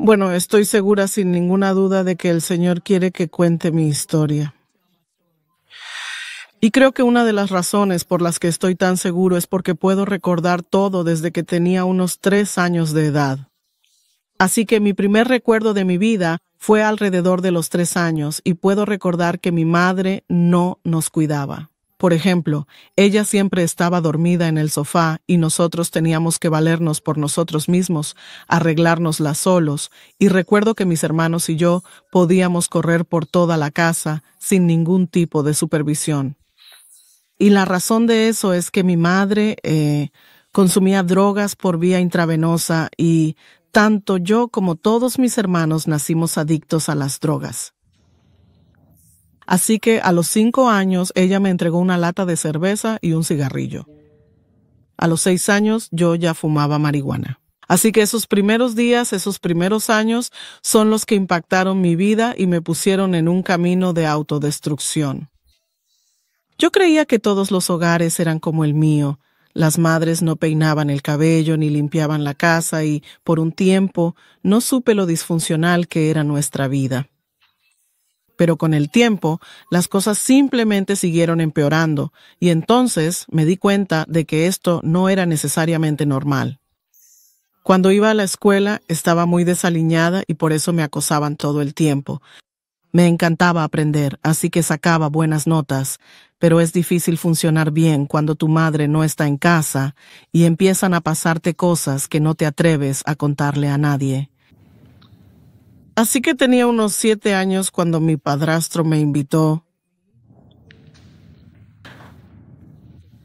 Bueno, estoy segura sin ninguna duda de que el Señor quiere que cuente mi historia. Y creo que una de las razones por las que estoy tan seguro es porque puedo recordar todo desde que tenía unos 3 años de edad. Así que mi primer recuerdo de mi vida fue alrededor de los 3 años y puedo recordar que mi madre no nos cuidaba. Por ejemplo, ella siempre estaba dormida en el sofá y nosotros teníamos que valernos por nosotros mismos, arreglárnosla solos, y recuerdo que mis hermanos y yo podíamos correr por toda la casa sin ningún tipo de supervisión. Y la razón de eso es que mi madre consumía drogas por vía intravenosa y tanto yo como todos mis hermanos nacimos adictos a las drogas. Así que a los 5 años ella me entregó una lata de cerveza y un cigarrillo. A los 6 años yo ya fumaba marihuana. Así que esos primeros días, esos primeros años son los que impactaron mi vida y me pusieron en un camino de autodestrucción. Yo creía que todos los hogares eran como el mío. Las madres no peinaban el cabello ni limpiaban la casa y, por un tiempo, no supe lo disfuncional que era nuestra vida. Pero con el tiempo, las cosas simplemente siguieron empeorando y entonces me di cuenta de que esto no era necesariamente normal. Cuando iba a la escuela, estaba muy desaliñada y por eso me acosaban todo el tiempo. Me encantaba aprender, así que sacaba buenas notas, pero es difícil funcionar bien cuando tu madre no está en casa y empiezan a pasarte cosas que no te atreves a contarle a nadie. Así que tenía unos 7 años cuando mi padrastro me invitó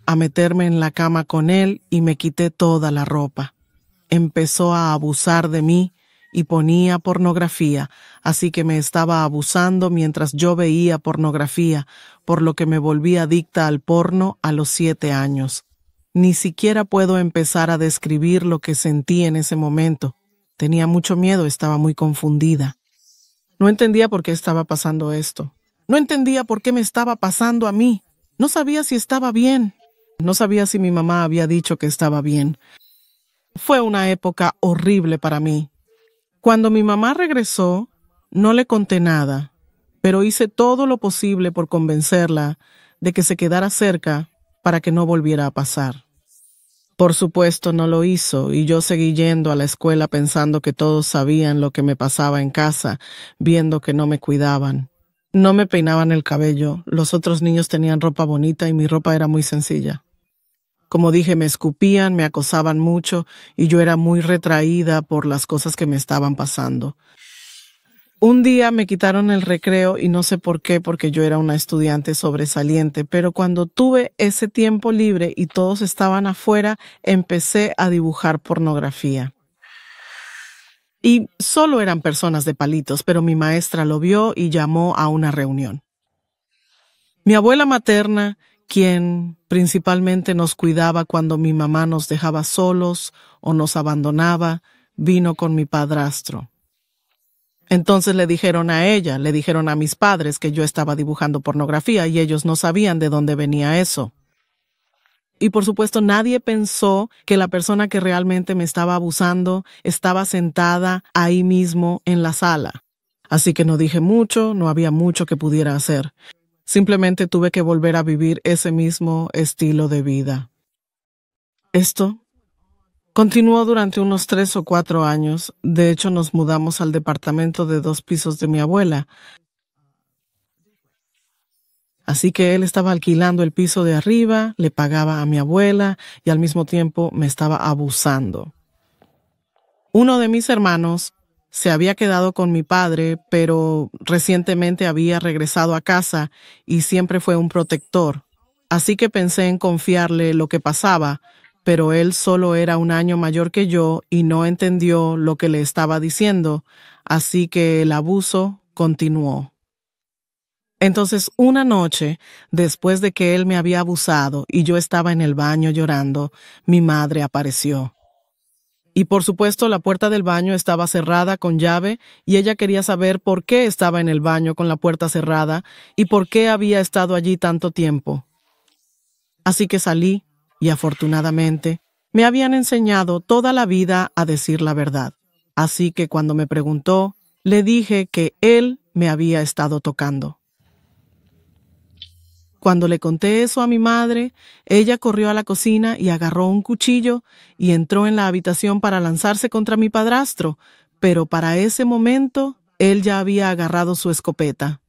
a meterme en la cama con él y me quité toda la ropa. Empezó a abusar de mí y ponía pornografía, así que me estaba abusando mientras yo veía pornografía, por lo que me volví adicta al porno a los 7 años. Ni siquiera puedo empezar a describir lo que sentí en ese momento. Tenía mucho miedo, estaba muy confundida. No entendía por qué estaba pasando esto. No entendía por qué me estaba pasando a mí. No sabía si estaba bien. No sabía si mi mamá había dicho que estaba bien. Fue una época horrible para mí. Cuando mi mamá regresó, no le conté nada, pero hice todo lo posible por convencerla de que se quedara cerca para que no volviera a pasar. Por supuesto no lo hizo y yo seguí yendo a la escuela pensando que todos sabían lo que me pasaba en casa, viendo que no me cuidaban. No me peinaban el cabello, los otros niños tenían ropa bonita y mi ropa era muy sencilla. Como dije, me escupían, me acosaban mucho y yo era muy retraída por las cosas que me estaban pasando. Un día me quitaron el recreo y no sé por qué, porque yo era una estudiante sobresaliente, pero cuando tuve ese tiempo libre y todos estaban afuera, empecé a dibujar pornografía. Y solo eran personas de palitos, pero mi maestra lo vio y llamó a una reunión. Mi abuela materna, quien principalmente nos cuidaba cuando mi mamá nos dejaba solos o nos abandonaba, vino con mi padrastro. Entonces le dijeron a mis padres que yo estaba dibujando pornografía y ellos no sabían de dónde venía eso. Y por supuesto nadie pensó que la persona que realmente me estaba abusando estaba sentada ahí mismo en la sala. Así que no dije mucho, no había mucho que pudiera hacer. Simplemente tuve que volver a vivir ese mismo estilo de vida. Esto continuó durante unos 3 o 4 años. De hecho, nos mudamos al departamento de 2 pisos de mi abuela. Así que él estaba alquilando el piso de arriba, le pagaba a mi abuela y al mismo tiempo me estaba abusando. Uno de mis hermanos se había quedado con mi padre, pero recientemente había regresado a casa y siempre fue un protector. Así que pensé en confiarle lo que pasaba, pero él solo era 1 año mayor que yo y no entendió lo que le estaba diciendo, así que el abuso continuó. Entonces, una noche, después de que él me había abusado y yo estaba en el baño llorando, mi madre apareció. Y por supuesto, la puerta del baño estaba cerrada con llave y ella quería saber por qué estaba en el baño con la puerta cerrada y por qué había estado allí tanto tiempo. Así que salí. Y afortunadamente, me habían enseñado toda la vida a decir la verdad. Así que cuando me preguntó, le dije que él me había estado tocando. Cuando le conté eso a mi madre, ella corrió a la cocina y agarró un cuchillo y entró en la habitación para lanzarse contra mi padrastro, pero para ese momento él ya había agarrado su escopeta.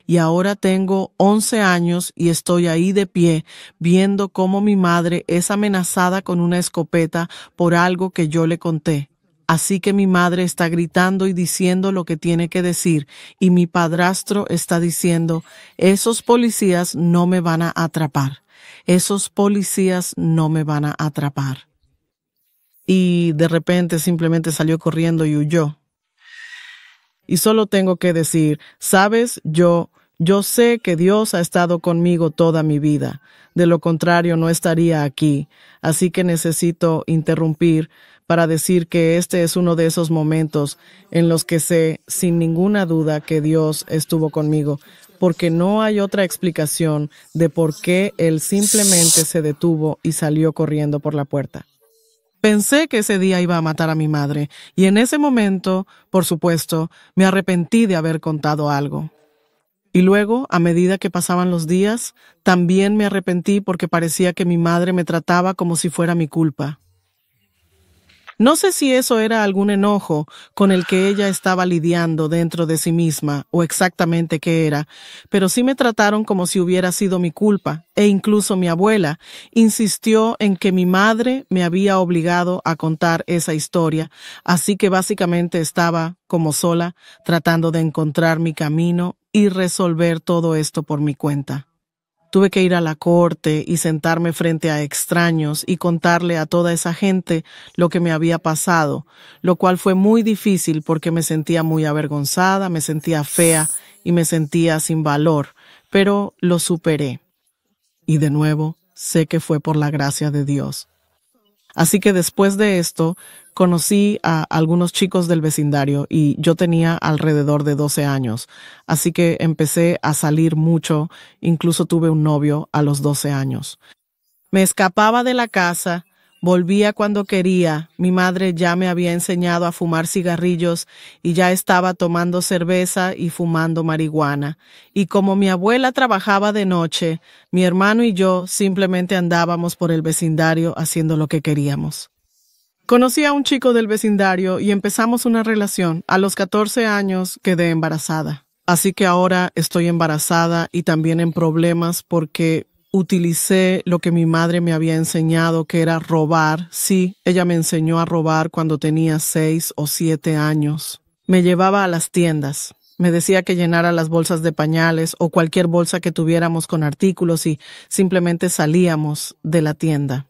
Y ahora tengo 11 años y estoy ahí de pie viendo cómo mi madre es amenazada con una escopeta por algo que yo le conté. Así que mi madre está gritando y diciendo lo que tiene que decir, y mi padrastro está diciendo, esos policías no me van a atrapar. Esos policías no me van a atrapar. Y de repente simplemente salió corriendo y huyó. Y solo tengo que decir, ¿sabes? Yo sé que Dios ha estado conmigo toda mi vida. De lo contrario, no estaría aquí. Así que necesito interrumpir para decir que este es uno de esos momentos en los que sé sin ninguna duda que Dios estuvo conmigo, porque no hay otra explicación de por qué Él simplemente se detuvo y salió corriendo por la puerta. Pensé que ese día iba a matar a mi madre, y en ese momento, por supuesto, me arrepentí de haber contado algo. Y luego, a medida que pasaban los días, también me arrepentí porque parecía que mi madre me trataba como si fuera mi culpa. No sé si eso era algún enojo con el que ella estaba lidiando dentro de sí misma o exactamente qué era, pero sí me trataron como si hubiera sido mi culpa, e incluso mi abuela insistió en que mi madre me había obligado a contar esa historia, así que básicamente estaba como sola tratando de encontrar mi camino y resolver todo esto por mi cuenta. Tuve que ir a la corte y sentarme frente a extraños y contarle a toda esa gente lo que me había pasado, lo cual fue muy difícil porque me sentía muy avergonzada, me sentía fea y me sentía sin valor, pero lo superé. Y de nuevo, sé que fue por la gracia de Dios. Así que después de esto, conocí a algunos chicos del vecindario y yo tenía alrededor de 12 años. Así que empecé a salir mucho, incluso tuve un novio a los 12 años. Me escapaba de la casa, volvía cuando quería. Mi madre ya me había enseñado a fumar cigarrillos y ya estaba tomando cerveza y fumando marihuana. Y como mi abuela trabajaba de noche, mi hermano y yo simplemente andábamos por el vecindario haciendo lo que queríamos. Conocí a un chico del vecindario y empezamos una relación. A los 14 años quedé embarazada. Así que ahora estoy embarazada y también en problemas porque utilicé lo que mi madre me había enseñado, que era robar. Sí, ella me enseñó a robar cuando tenía 6 o 7 años. Me llevaba a las tiendas. Me decía que llenara las bolsas de pañales o cualquier bolsa que tuviéramos con artículos y simplemente salíamos de la tienda.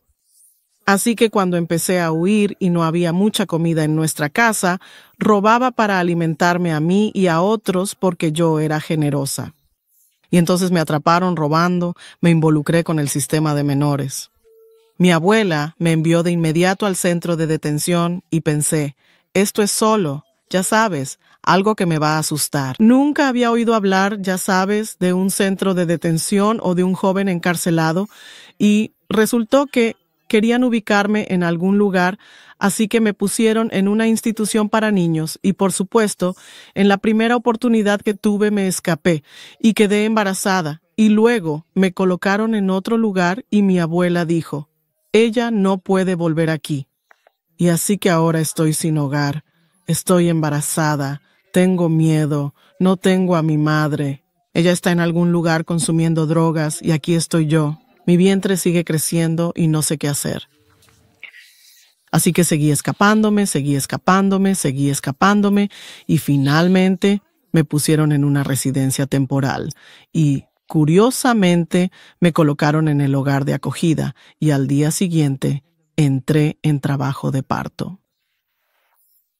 Así que cuando empecé a huir y no había mucha comida en nuestra casa, robaba para alimentarme a mí y a otros porque yo era generosa. Y entonces me atraparon robando, me involucré con el sistema de menores. Mi abuela me envió de inmediato al centro de detención y pensé, esto es solo, ya sabes, algo que me va a asustar. Nunca había oído hablar, ya sabes, de un centro de detención o de un joven encarcelado y resultó que querían ubicarme en algún lugar, así que me pusieron en una institución para niños y, por supuesto, en la primera oportunidad que tuve me escapé y quedé embarazada y luego me colocaron en otro lugar y mi abuela dijo, ella no puede volver aquí. Y así que ahora estoy sin hogar, estoy embarazada, tengo miedo, no tengo a mi madre. Ella está en algún lugar consumiendo drogas y aquí estoy yo. Mi vientre sigue creciendo y no sé qué hacer. Así que seguí escapándome y finalmente me pusieron en una residencia temporal y, curiosamente, me colocaron en el hogar de acogida y al día siguiente entré en trabajo de parto.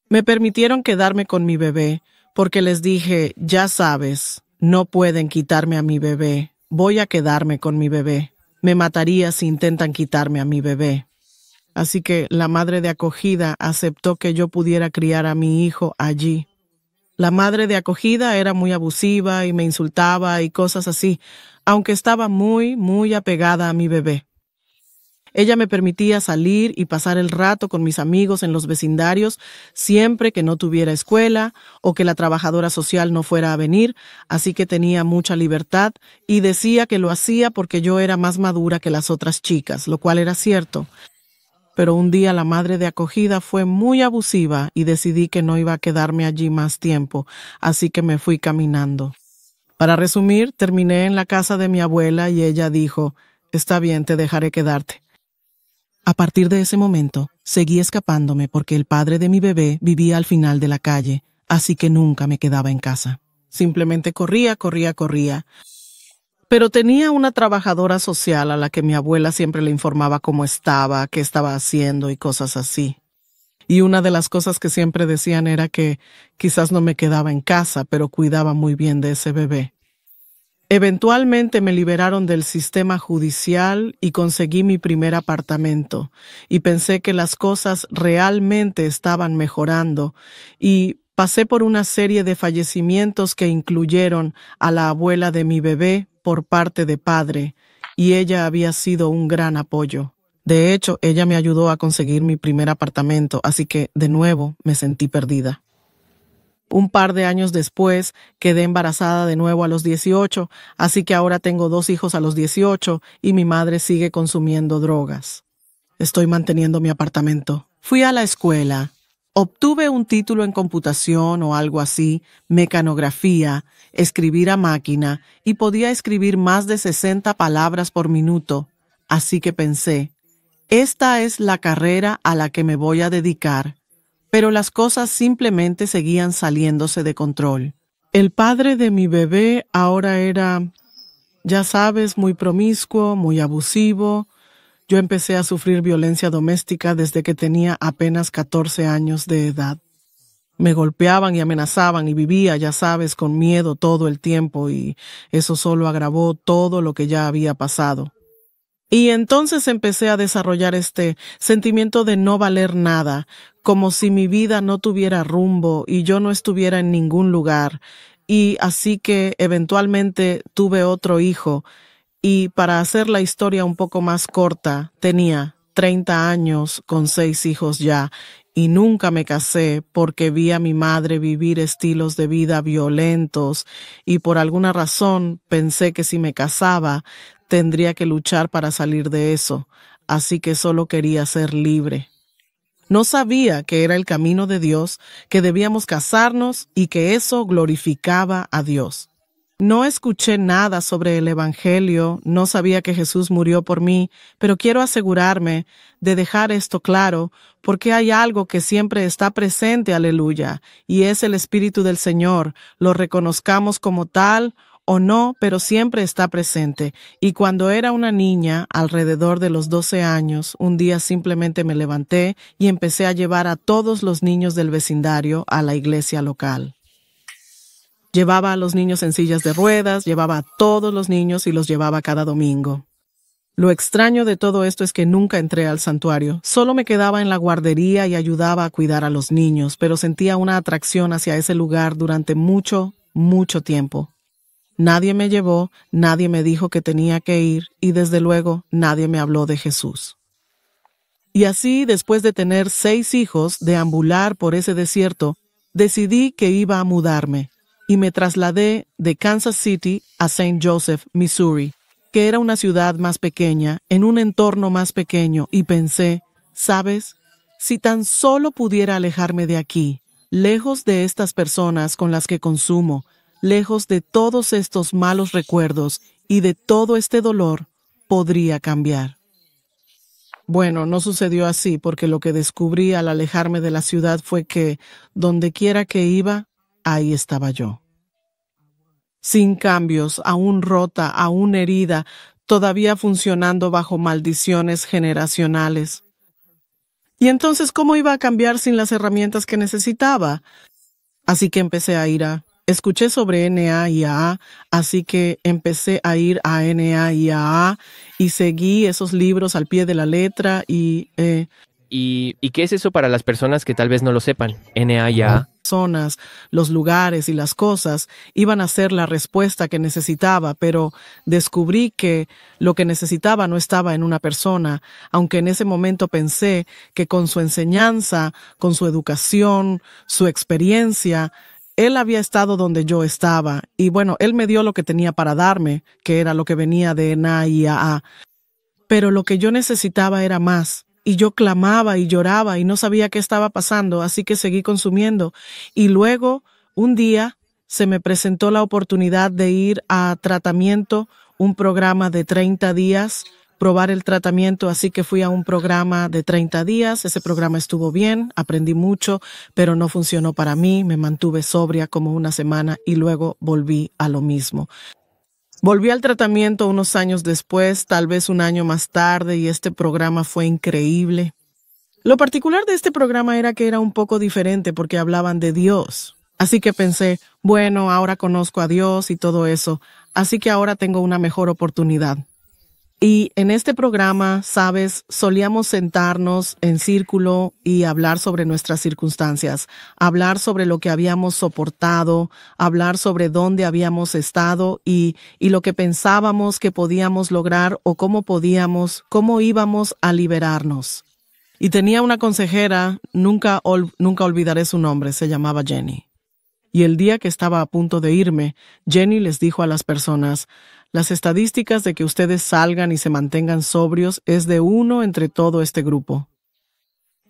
Me permitieron quedarme con mi bebé porque les dije, ya sabes, no pueden quitarme a mi bebé, voy a quedarme con mi bebé. Me mataría si intentan quitarme a mi bebé. Así que la madre de acogida aceptó que yo pudiera criar a mi hijo allí. La madre de acogida era muy abusiva y me insultaba y cosas así, aunque estaba muy, muy apegada a mi bebé. Ella me permitía salir y pasar el rato con mis amigos en los vecindarios siempre que no tuviera escuela o que la trabajadora social no fuera a venir, así que tenía mucha libertad y decía que lo hacía porque yo era más madura que las otras chicas, lo cual era cierto. Pero un día la madre de acogida fue muy abusiva y decidí que no iba a quedarme allí más tiempo, así que me fui caminando. Para resumir, terminé en la casa de mi abuela y ella dijo, «Está bien, te dejaré quedarte». A partir de ese momento, seguí escapándome porque el padre de mi bebé vivía al final de la calle, así que nunca me quedaba en casa. Simplemente corría. Pero tenía una trabajadora social a la que mi abuela siempre le informaba cómo estaba, qué estaba haciendo y cosas así. Y una de las cosas que siempre decían era que quizás no me quedaba en casa, pero cuidaba muy bien de ese bebé. Eventualmente me liberaron del sistema judicial y conseguí mi primer apartamento. Y pensé que las cosas realmente estaban mejorando. Y pasé por una serie de fallecimientos que incluyeron a la abuela de mi bebé por parte de padre, y ella había sido un gran apoyo. De hecho, ella me ayudó a conseguir mi primer apartamento, así que, de nuevo, me sentí perdida. Un par de años después, quedé embarazada de nuevo a los 18, así que ahora tengo 2 hijos a los 18 y mi madre sigue consumiendo drogas. Estoy manteniendo mi apartamento. Fui a la escuela. Obtuve un título en computación o algo así, mecanografía, escribir a máquina y podía escribir más de 60 palabras por minuto. Así que pensé, esta es la carrera a la que me voy a dedicar. Pero las cosas simplemente seguían saliéndose de control. El padre de mi bebé ahora era, ya sabes, muy promiscuo, muy abusivo. Yo empecé a sufrir violencia doméstica desde que tenía apenas 14 años de edad. Me golpeaban y amenazaban y vivía, ya sabes, con miedo todo el tiempo y eso solo agravó todo lo que ya había pasado. Y entonces empecé a desarrollar este sentimiento de no valer nada, como si mi vida no tuviera rumbo y yo no estuviera en ningún lugar. Y así que eventualmente tuve otro hijo. Y para hacer la historia un poco más corta, tenía 30 años con 6 hijos ya, y nunca me casé porque vi a mi madre vivir estilos de vida violentos y por alguna razón pensé que si me casaba tendría que luchar para salir de eso, así que solo quería ser libre. No sabía que era el camino de Dios, que debíamos casarnos y que eso glorificaba a Dios. No escuché nada sobre el Evangelio, no sabía que Jesús murió por mí, pero quiero asegurarme de dejar esto claro, porque hay algo que siempre está presente, aleluya, y es el Espíritu del Señor. Lo reconozcamos como tal o no, pero siempre está presente. Y cuando era una niña, alrededor de los 12 años, un día simplemente me levanté y empecé a llevar a todos los niños del vecindario a la iglesia local. Llevaba a los niños en sillas de ruedas, llevaba a todos los niños y los llevaba cada domingo. Lo extraño de todo esto es que nunca entré al santuario. Solo me quedaba en la guardería y ayudaba a cuidar a los niños, pero sentía una atracción hacia ese lugar durante mucho tiempo. Nadie me llevó, nadie me dijo que tenía que ir y desde luego nadie me habló de Jesús. Y así, después de tener 6 hijos, deambular por ese desierto, decidí que iba a mudarme. Y me trasladé de Kansas City a St. Joseph, Missouri, que era una ciudad más pequeña, en un entorno más pequeño, y pensé, ¿sabes? Si tan solo pudiera alejarme de aquí, lejos de estas personas con las que consumo, lejos de todos estos malos recuerdos y de todo este dolor, podría cambiar. Bueno, no sucedió así, porque lo que descubrí al alejarme de la ciudad fue que, donde quiera que iba, ahí estaba yo. Sin cambios, aún rota, aún herida, todavía funcionando bajo maldiciones generacionales. Y entonces, ¿cómo iba a cambiar sin las herramientas que necesitaba? Así que empecé a ir escuché sobre NA y AA, así que empecé a ir a NA y AA y seguí esos libros al pie de la letra ¿Y qué es eso para las personas que tal vez no lo sepan? NA y AA. personas, los lugares y las cosas iban a ser la respuesta que necesitaba, pero descubrí que lo que necesitaba no estaba en una persona, aunque en ese momento pensé que con su enseñanza, con su educación, su experiencia, él había estado donde yo estaba. Y bueno, él me dio lo que tenía para darme, que era lo que venía de Na y A. Pero lo que yo necesitaba era más. Y yo clamaba y lloraba y no sabía qué estaba pasando, así que seguí consumiendo. Y luego, un día, se me presentó la oportunidad de ir a tratamiento, un programa de 30 días, probar el tratamiento, así que fui a un programa de 30 días. Ese programa estuvo bien, aprendí mucho, pero no funcionó para mí. Me mantuve sobria como una semana y luego volví a lo mismo. Volví al tratamiento unos años después, tal vez un año más tarde, y este programa fue increíble. Lo particular de este programa era que era un poco diferente porque hablaban de Dios. Así que pensé, bueno, ahora conozco a Dios y todo eso, así que ahora tengo una mejor oportunidad. Y en este programa, sabes, solíamos sentarnos en círculo y hablar sobre nuestras circunstancias, hablar sobre lo que habíamos soportado, hablar sobre dónde habíamos estado y lo que pensábamos que podíamos lograr o cómo íbamos a liberarnos. Y tenía una consejera, nunca olvidaré su nombre, se llamaba Jenny. Y el día que estaba a punto de irme, Jenny les dijo a las personas: las estadísticas de que ustedes salgan y se mantengan sobrios es de 1 entre todo este grupo.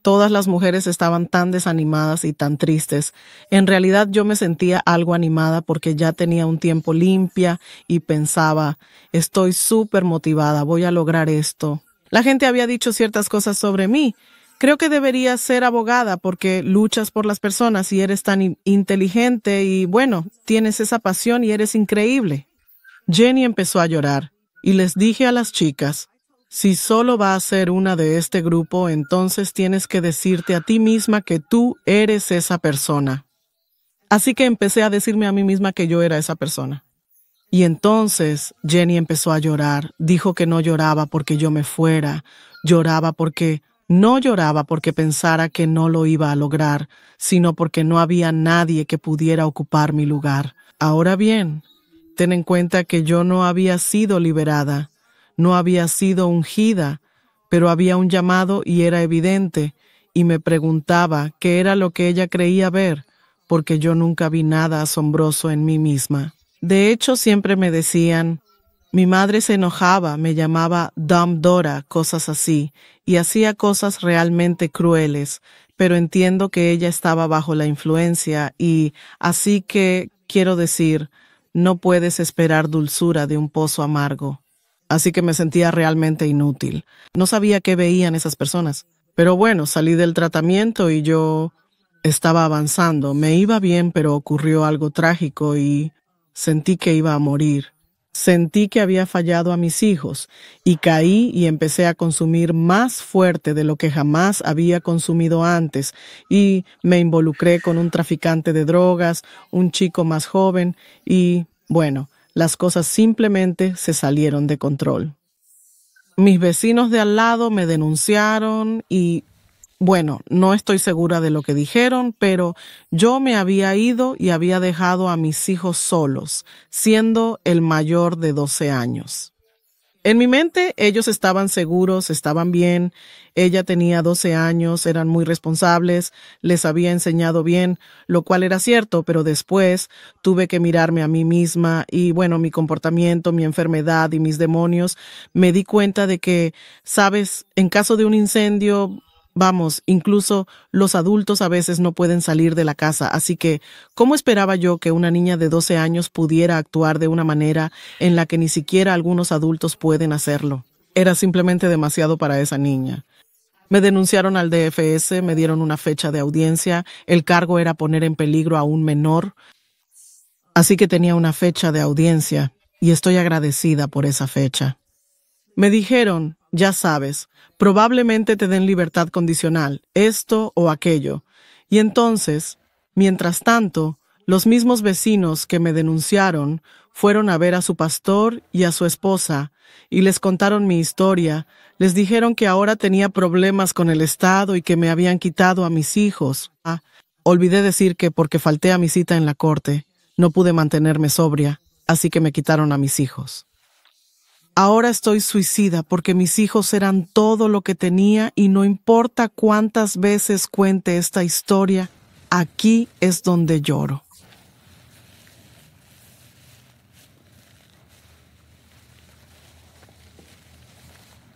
Todas las mujeres estaban tan desanimadas y tan tristes. En realidad yo me sentía algo animada porque ya tenía un tiempo limpia y pensaba, estoy súper motivada, voy a lograr esto. La gente había dicho ciertas cosas sobre mí. Creo que deberías ser abogada porque luchas por las personas y eres tan inteligente y bueno, tienes esa pasión y eres increíble. Jenny empezó a llorar y les dije a las chicas, si solo va a ser una de este grupo, entonces tienes que decirte a ti misma que tú eres esa persona. Así que empecé a decirme a mí misma que yo era esa persona. Y entonces Jenny empezó a llorar, dijo que no lloraba porque yo me fuera, no lloraba porque pensara que no lo iba a lograr, sino porque no había nadie que pudiera ocupar mi lugar. Ahora bien, ten en cuenta que yo no había sido liberada, no había sido ungida, pero había un llamado y era evidente, y me preguntaba qué era lo que ella creía ver, porque yo nunca vi nada asombroso en mí misma. De hecho, siempre me decían, mi madre se enojaba, me llamaba Dumb Dora, cosas así, y hacía cosas realmente crueles, pero entiendo que ella estaba bajo la influencia y así que, quiero decir, no puedes esperar dulzura de un pozo amargo. Así que me sentía realmente inútil. No sabía qué veían esas personas. Pero bueno, salí del tratamiento y yo estaba avanzando. Me iba bien, pero ocurrió algo trágico y sentí que iba a morir. Sentí que había fallado a mis hijos y caí y empecé a consumir más fuerte de lo que jamás había consumido antes y me involucré con un traficante de drogas, un chico más joven y, bueno, las cosas simplemente se salieron de control. Mis vecinos de al lado me denunciaron y, bueno, no estoy segura de lo que dijeron, pero yo me había ido y había dejado a mis hijos solos, siendo el mayor de 12 años. En mi mente, ellos estaban seguros, estaban bien. Ella tenía 12 años, eran muy responsables, les había enseñado bien, lo cual era cierto, pero después tuve que mirarme a mí misma y, bueno, mi comportamiento, mi enfermedad y mis demonios. Me di cuenta de que, sabes, en caso de un incendio, vamos, incluso los adultos a veces no pueden salir de la casa, así que, ¿cómo esperaba yo que una niña de 12 años pudiera actuar de una manera en la que ni siquiera algunos adultos pueden hacerlo? Era simplemente demasiado para esa niña. Me denunciaron al DFS, me dieron una fecha de audiencia, el cargo era poner en peligro a un menor, así que tenía una fecha de audiencia y estoy agradecida por esa fecha. Me dijeron, ya sabes, probablemente te den libertad condicional, esto o aquello. Y entonces, mientras tanto, los mismos vecinos que me denunciaron fueron a ver a su pastor y a su esposa y les contaron mi historia. Les dijeron que ahora tenía problemas con el Estado y que me habían quitado a mis hijos. Olvidé decir que porque falté a mi cita en la corte, no pude mantenerme sobria, así que me quitaron a mis hijos. Ahora estoy suicida porque mis hijos eran todo lo que tenía y no importa cuántas veces cuente esta historia, aquí es donde lloro.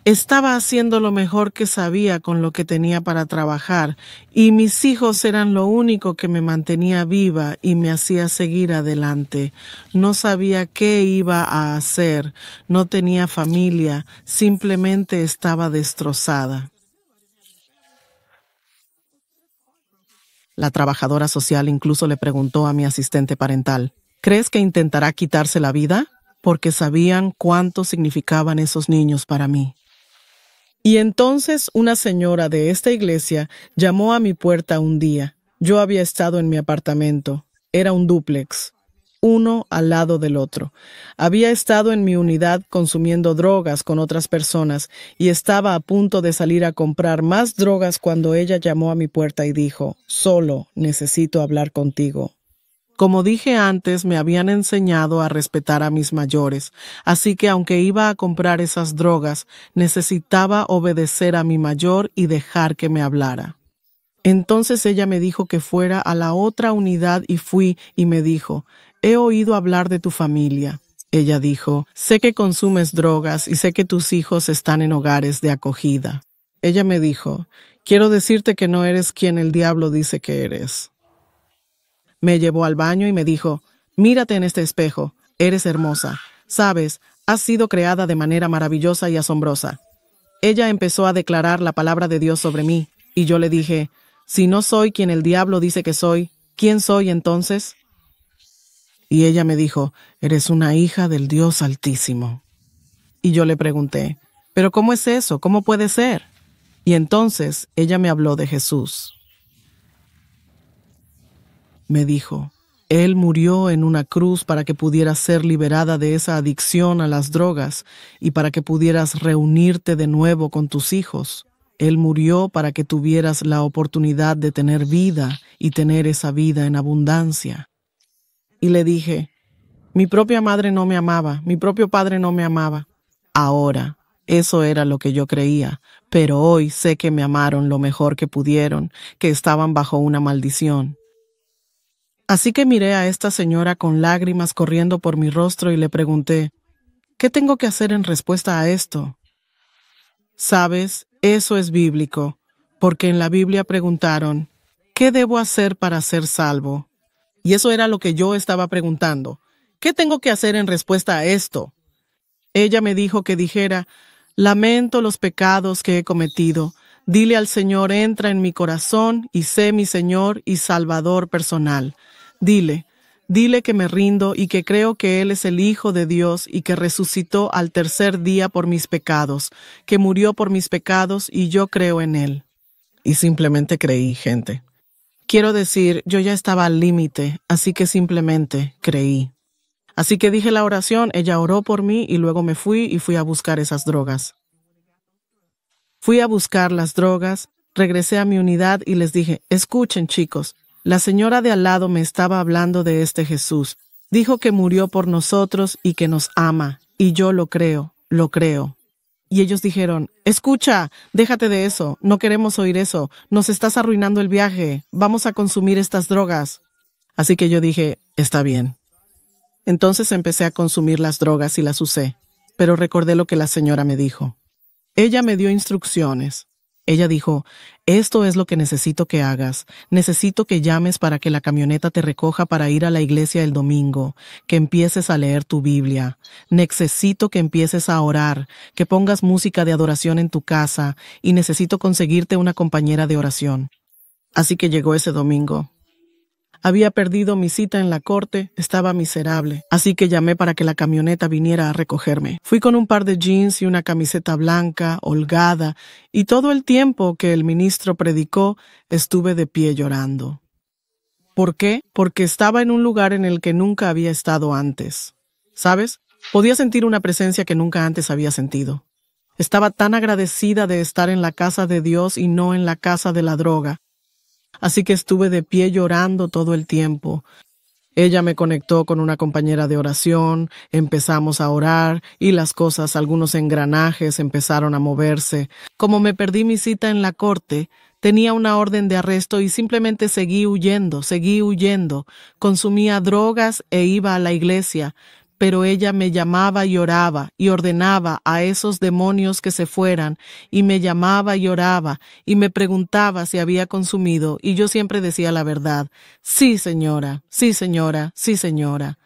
Estaba haciendo lo mejor que sabía con lo que tenía para trabajar, y mis hijos eran lo único que me mantenía viva y me hacía seguir adelante. No sabía qué iba a hacer, no tenía familia, simplemente estaba destrozada. La trabajadora social incluso le preguntó a mi asistente parental, ¿crees que intentará quitarse la vida? Porque sabían cuánto significaban esos niños para mí. Y entonces una señora de esta iglesia llamó a mi puerta un día. Yo había estado en mi apartamento. Era un dúplex, uno al lado del otro. Había estado en mi unidad consumiendo drogas con otras personas y estaba a punto de salir a comprar más drogas cuando ella llamó a mi puerta y dijo, «Solo necesito hablar contigo». Como dije antes, me habían enseñado a respetar a mis mayores, así que aunque iba a comprar esas drogas, necesitaba obedecer a mi mayor y dejar que me hablara. Entonces ella me dijo que fuera a la otra unidad y fui y me dijo, «He oído hablar de tu familia». Ella dijo, «Sé que consumes drogas y sé que tus hijos están en hogares de acogida». Ella me dijo, «Quiero decirte que no eres quien el diablo dice que eres». Me llevó al baño y me dijo, «Mírate en este espejo, eres hermosa. Sabes, has sido creada de manera maravillosa y asombrosa». Ella empezó a declarar la palabra de Dios sobre mí, y yo le dije, «Si no soy quien el diablo dice que soy, ¿quién soy entonces?» Y ella me dijo, «Eres una hija del Dios Altísimo». Y yo le pregunté, «¿Pero cómo es eso? ¿Cómo puede ser?» Y entonces ella me habló de Jesús. Me dijo, Él murió en una cruz para que pudieras ser liberada de esa adicción a las drogas y para que pudieras reunirte de nuevo con tus hijos. Él murió para que tuvieras la oportunidad de tener vida y tener esa vida en abundancia. Y le dije, mi propia madre no me amaba, mi propio padre no me amaba. Ahora, eso era lo que yo creía, pero hoy sé que me amaron lo mejor que pudieron, que estaban bajo una maldición. Así que miré a esta señora con lágrimas corriendo por mi rostro y le pregunté, ¿qué tengo que hacer en respuesta a esto? Sabes, eso es bíblico, porque en la Biblia preguntaron, ¿qué debo hacer para ser salvo? Y eso era lo que yo estaba preguntando. ¿Qué tengo que hacer en respuesta a esto? Ella me dijo que dijera, lamento los pecados que he cometido. Dile al Señor, entra en mi corazón y sé mi Señor y Salvador personal. Dile que me rindo y que creo que Él es el Hijo de Dios y que resucitó al tercer día por mis pecados, que murió por mis pecados y yo creo en Él. Y simplemente creí, gente. Quiero decir, yo ya estaba al límite, así que simplemente creí. Así que dije la oración, ella oró por mí y luego me fui a buscar esas drogas. Fui a buscar las drogas, regresé a mi unidad y les dije, escuchen chicos, la señora de al lado me estaba hablando de este Jesús. Dijo que murió por nosotros y que nos ama, y yo lo creo, lo creo. Y ellos dijeron, escucha, déjate de eso, no queremos oír eso, nos estás arruinando el viaje, vamos a consumir estas drogas. Así que yo dije, está bien. Entonces empecé a consumir las drogas y las usé, pero recordé lo que la señora me dijo. Ella me dio instrucciones. Ella dijo, esto es lo que necesito que hagas. Necesito que llames para que la camioneta te recoja para ir a la iglesia el domingo, que empieces a leer tu Biblia. Necesito que empieces a orar, que pongas música de adoración en tu casa y necesito conseguirte una compañera de oración. Así que llegó ese domingo. Había perdido mi cita en la corte, estaba miserable, así que llamé para que la camioneta viniera a recogerme. Fui con un par de jeans y una camiseta blanca, holgada, y todo el tiempo que el ministro predicó, estuve de pie llorando. ¿Por qué? Porque estaba en un lugar en el que nunca había estado antes. ¿Sabes? Podía sentir una presencia que nunca antes había sentido. Estaba tan agradecida de estar en la casa de Dios y no en la casa de la droga. Así que estuve de pie llorando todo el tiempo. Ella me conectó con una compañera de oración, empezamos a orar y las cosas, algunos engranajes empezaron a moverse. Como me perdí mi cita en la corte, tenía una orden de arresto y simplemente seguí huyendo. Consumía drogas e iba a la iglesia, pero ella me llamaba y oraba y ordenaba a esos demonios que se fueran, y me llamaba y oraba y me preguntaba si había consumido, y yo siempre decía la verdad. Sí, señora, sí, señora, sí, señora.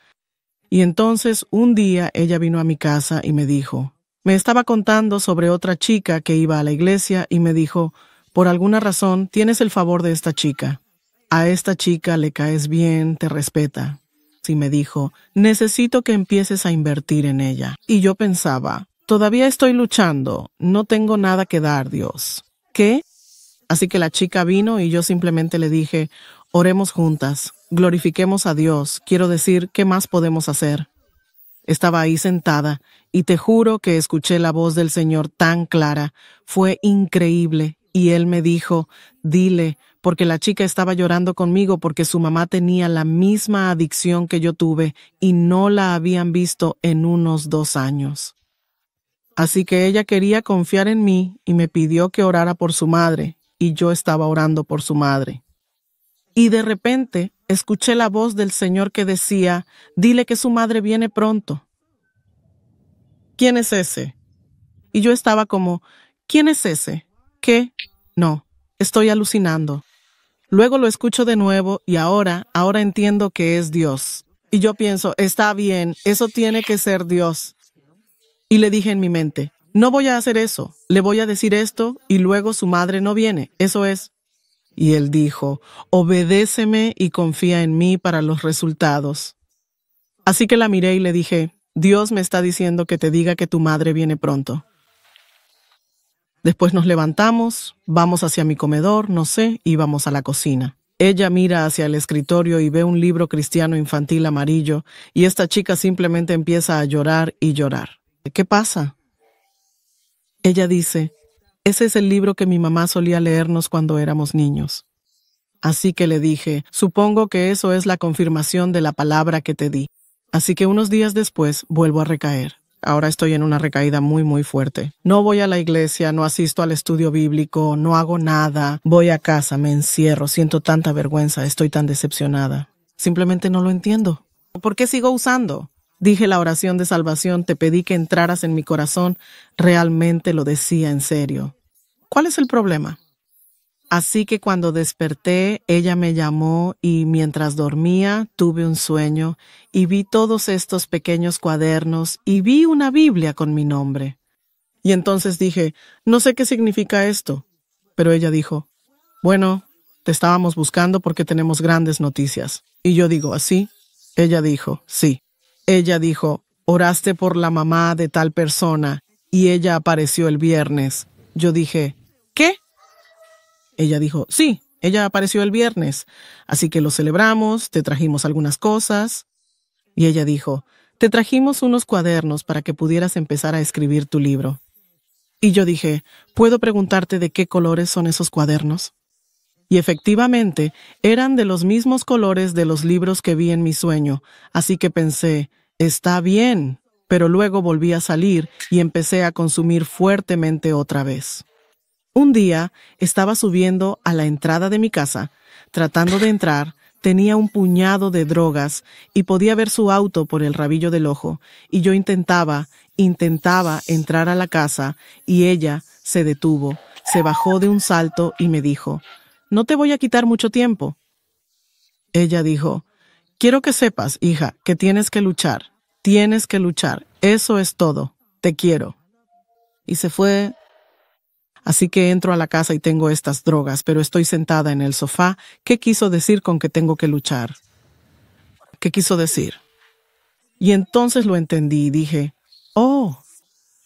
Y entonces un día ella vino a mi casa y me dijo, me estaba contando sobre otra chica que iba a la iglesia y me dijo, por alguna razón tienes el favor de esta chica. A esta chica le caes bien, te respeta. Y me dijo, necesito que empieces a invertir en ella. Y yo pensaba, todavía estoy luchando, no tengo nada que dar, Dios. ¿Qué? Así que la chica vino y yo simplemente le dije, oremos juntas, glorifiquemos a Dios, quiero decir, ¿qué más podemos hacer? Estaba ahí sentada y te juro que escuché la voz del Señor tan clara, fue increíble. Y Él me dijo, dile, porque la chica estaba llorando conmigo porque su mamá tenía la misma adicción que yo tuve y no la habían visto en unos 2 años. Así que ella quería confiar en mí y me pidió que orara por su madre, y yo estaba orando por su madre. Y de repente escuché la voz del Señor que decía, dile que su madre viene pronto. ¿Quién es ese? Y yo estaba como, ¿quién es ese? ¿Qué? No, estoy alucinando. Luego lo escucho de nuevo y ahora entiendo que es Dios. Y yo pienso, está bien, eso tiene que ser Dios. Y le dije en mi mente, no voy a hacer eso, le voy a decir esto y luego su madre no viene, eso es. Y él dijo, obedéceme y confía en mí para los resultados. Así que la miré y le dije, Dios me está diciendo que te diga que tu madre viene pronto. Después nos levantamos, vamos hacia mi comedor, no sé, y vamos a la cocina. Ella mira hacia el escritorio y ve un libro cristiano infantil amarillo, y esta chica simplemente empieza a llorar y llorar. ¿Qué pasa? Ella dice, ese es el libro que mi mamá solía leernos cuando éramos niños. Así que le dije, supongo que eso es la confirmación de la palabra que te di. Así que unos días después vuelvo a recaer. Ahora estoy en una recaída muy fuerte. No voy a la iglesia, no asisto al estudio bíblico, no hago nada. Voy a casa, me encierro, siento tanta vergüenza, estoy tan decepcionada. Simplemente no lo entiendo. ¿Por qué sigo usando? Dije la oración de salvación, te pedí que entraras en mi corazón. Realmente lo decía en serio. ¿Cuál es el problema? Así que cuando desperté, ella me llamó y mientras dormía tuve un sueño y vi todos estos pequeños cuadernos y vi una Biblia con mi nombre. Y entonces dije, no sé qué significa esto. Pero ella dijo, bueno, te estábamos buscando porque tenemos grandes noticias. Y yo digo, ¿así? Ella dijo, sí. Ella dijo, oraste por la mamá de tal persona y ella apareció el viernes. Yo dije, ¿qué? Ella dijo, sí, ella apareció el viernes, así que lo celebramos, te trajimos algunas cosas. Y ella dijo, te trajimos unos cuadernos para que pudieras empezar a escribir tu libro. Y yo dije, ¿puedo preguntarte de qué colores son esos cuadernos? Y efectivamente, eran de los mismos colores de los libros que vi en mi sueño, así que pensé, está bien, pero luego volví a salir y empecé a consumir fuertemente otra vez. Un día estaba subiendo a la entrada de mi casa, tratando de entrar, tenía un puñado de drogas y podía ver su auto por el rabillo del ojo, y yo intentaba entrar a la casa y ella se detuvo, se bajó de un salto y me dijo, no te voy a quitar mucho tiempo. Ella dijo, quiero que sepas, hija, que tienes que luchar, eso es todo, te quiero. Y se fue. Así que entro a la casa y tengo estas drogas, pero estoy sentada en el sofá. ¿Qué quiso decir con que tengo que luchar? ¿Qué quiso decir? Y entonces lo entendí y dije, oh,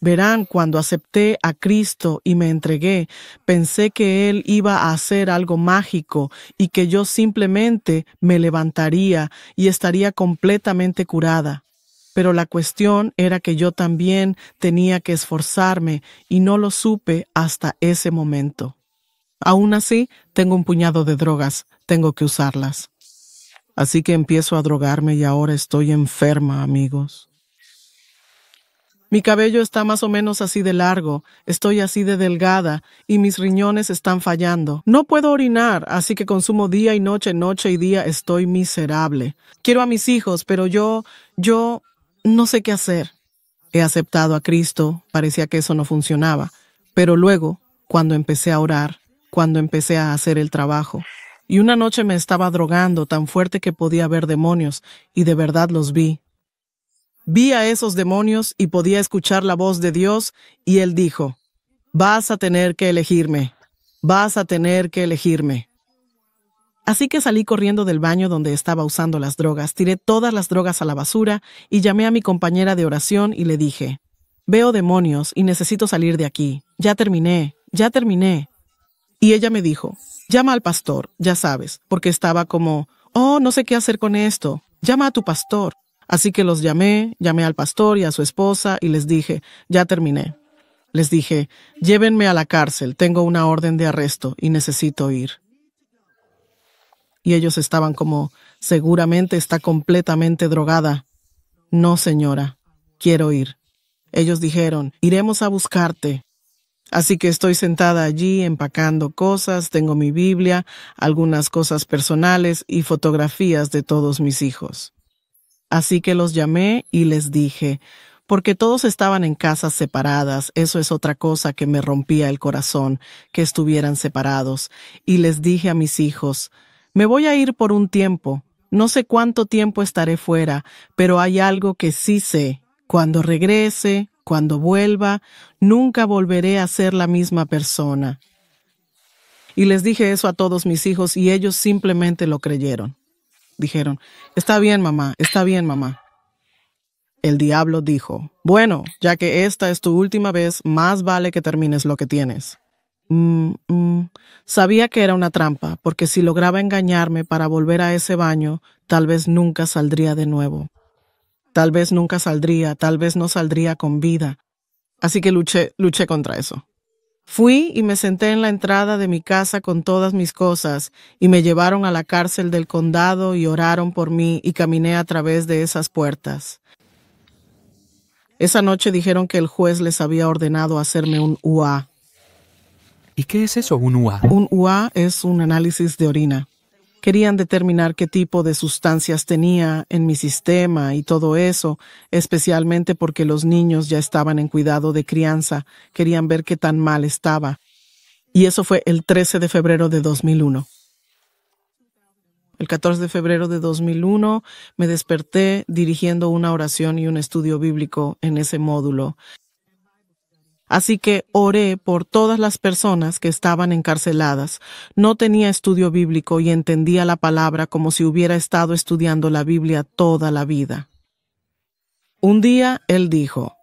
verán, cuando acepté a Cristo y me entregué, pensé que Él iba a hacer algo mágico y que yo simplemente me levantaría y estaría completamente curada. Pero la cuestión era que yo también tenía que esforzarme y no lo supe hasta ese momento. Aún así, tengo un puñado de drogas, tengo que usarlas. Así que empiezo a drogarme y ahora estoy enferma, amigos. Mi cabello está más o menos así de largo, estoy así de delgada y mis riñones están fallando. No puedo orinar, así que consumo día y noche, noche y día, estoy miserable. Quiero a mis hijos, pero yo no sé qué hacer. He aceptado a Cristo, parecía que eso no funcionaba, pero luego, cuando empecé a orar, cuando empecé a hacer el trabajo, y una noche me estaba drogando tan fuerte que podía ver demonios, y de verdad los vi. Vi a esos demonios y podía escuchar la voz de Dios, y Él dijo, vas a tener que elegirme, vas a tener que elegirme. Así que salí corriendo del baño donde estaba usando las drogas, tiré todas las drogas a la basura y llamé a mi compañera de oración y le dije, veo demonios y necesito salir de aquí, ya terminé, ya terminé. Y ella me dijo, llama al pastor, ya sabes, porque estaba como, oh, no sé qué hacer con esto, llama a tu pastor. Así que los llamé al pastor y a su esposa y les dije, ya terminé. Les dije, llévenme a la cárcel, tengo una orden de arresto y necesito ir. Y ellos estaban como, seguramente está completamente drogada. No, señora, quiero ir. Ellos dijeron, iremos a buscarte. Así que estoy sentada allí empacando cosas, tengo mi Biblia, algunas cosas personales y fotografías de todos mis hijos. Así que los llamé y les dije, porque todos estaban en casas separadas, eso es otra cosa que me rompía el corazón, que estuvieran separados. Y les dije a mis hijos, me voy a ir por un tiempo, no sé cuánto tiempo estaré fuera, pero hay algo que sí sé, cuando regrese, cuando vuelva, nunca volveré a ser la misma persona. Y les dije eso a todos mis hijos y ellos simplemente lo creyeron. Dijeron, está bien, mamá, está bien, mamá. El diablo dijo, bueno, ya que esta es tu última vez, más vale que termines lo que tienes. Sabía que era una trampa, porque si lograba engañarme para volver a ese baño, tal vez nunca saldría de nuevo. Tal vez nunca saldría, tal vez no saldría con vida. Así que luché contra eso. Fui y me senté en la entrada de mi casa con todas mis cosas y me llevaron a la cárcel del condado y oraron por mí y caminé a través de esas puertas. Esa noche dijeron que el juez les había ordenado hacerme un UA. ¿Y qué es eso, un UA? Un UA es un análisis de orina. Querían determinar qué tipo de sustancias tenía en mi sistema y todo eso, especialmente porque los niños ya estaban en cuidado de crianza, querían ver qué tan mal estaba. Y eso fue el 13 de febrero de 2001. El 14 de febrero de 2001 me desperté dirigiendo una oración y un estudio bíblico en ese módulo. Así que oré por todas las personas que estaban encarceladas. No tenía estudio bíblico y entendía la palabra como si hubiera estado estudiando la Biblia toda la vida. Un día él dijo,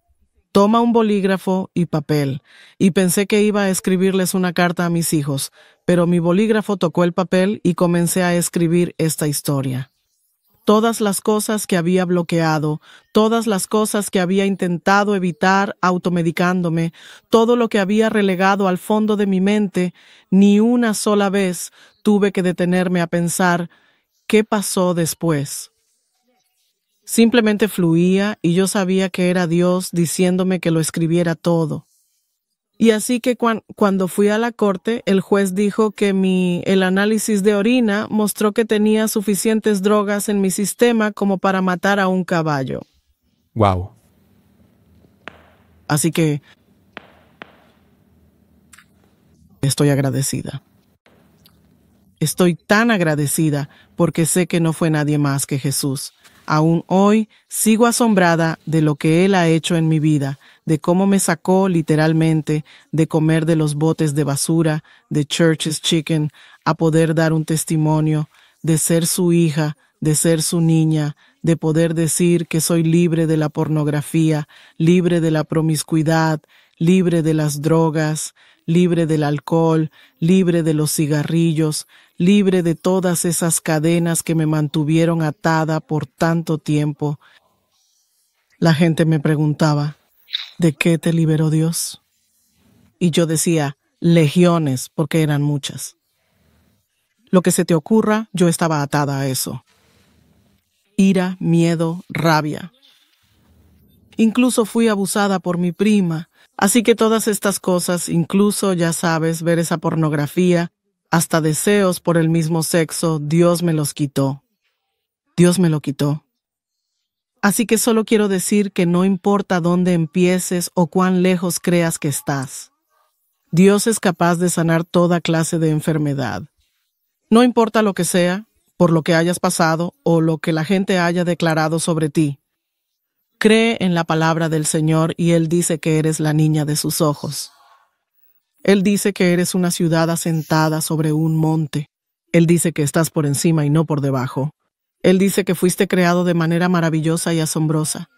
toma un bolígrafo y papel, y pensé que iba a escribirles una carta a mis hijos, pero mi bolígrafo tocó el papel y comencé a escribir esta historia. Todas las cosas que había bloqueado, todas las cosas que había intentado evitar automedicándome, todo lo que había relegado al fondo de mi mente, ni una sola vez tuve que detenerme a pensar qué pasó después. Simplemente fluía y yo sabía que era Dios diciéndome que lo escribiera todo. Y así que cuando fui a la corte, el juez dijo que el análisis de orina mostró que tenía suficientes drogas en mi sistema como para matar a un caballo. Wow. Así que estoy agradecida. Estoy tan agradecida porque sé que no fue nadie más que Jesús. Aún hoy sigo asombrada de lo que Él ha hecho en mi vida, de cómo me sacó literalmente de comer de los botes de basura, de Church's Chicken, a poder dar un testimonio, de ser su hija, de ser su niña, de poder decir que soy libre de la pornografía, libre de la promiscuidad, libre de las drogas, libre del alcohol, libre de los cigarrillos, libre de todas esas cadenas que me mantuvieron atada por tanto tiempo. La gente me preguntaba, ¿de qué te liberó Dios? Y yo decía, legiones, porque eran muchas. Lo que se te ocurra, yo estaba atada a eso. Ira, miedo, rabia. Incluso fui abusada por mi prima. Así que todas estas cosas, incluso, ya sabes, ver esa pornografía, hasta deseos por el mismo sexo, Dios me los quitó. Dios me lo quitó. Así que solo quiero decir que no importa dónde empieces o cuán lejos creas que estás. Dios es capaz de sanar toda clase de enfermedad. No importa lo que sea, por lo que hayas pasado o lo que la gente haya declarado sobre ti. Cree en la palabra del Señor y Él dice que eres la niña de sus ojos. Él dice que eres una ciudad asentada sobre un monte. Él dice que estás por encima y no por debajo. Él dice que fuiste creado de manera maravillosa y asombrosa.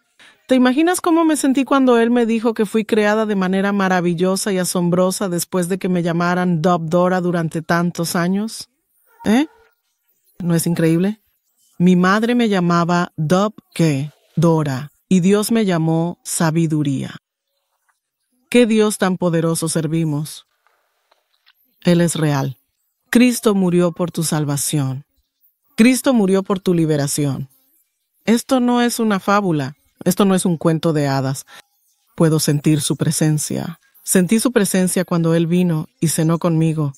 ¿Te imaginas cómo me sentí cuando Él me dijo que fui creada de manera maravillosa y asombrosa después de que me llamaran Dub Dora durante tantos años? ¿No es increíble? Mi madre me llamaba Dub Dora y Dios me llamó Sabiduría. ¿Qué Dios tan poderoso servimos? Él es real. Cristo murió por tu salvación. Cristo murió por tu liberación. Esto no es una fábula. Esto no es un cuento de hadas. Puedo sentir su presencia. Sentí su presencia cuando Él vino y cenó conmigo,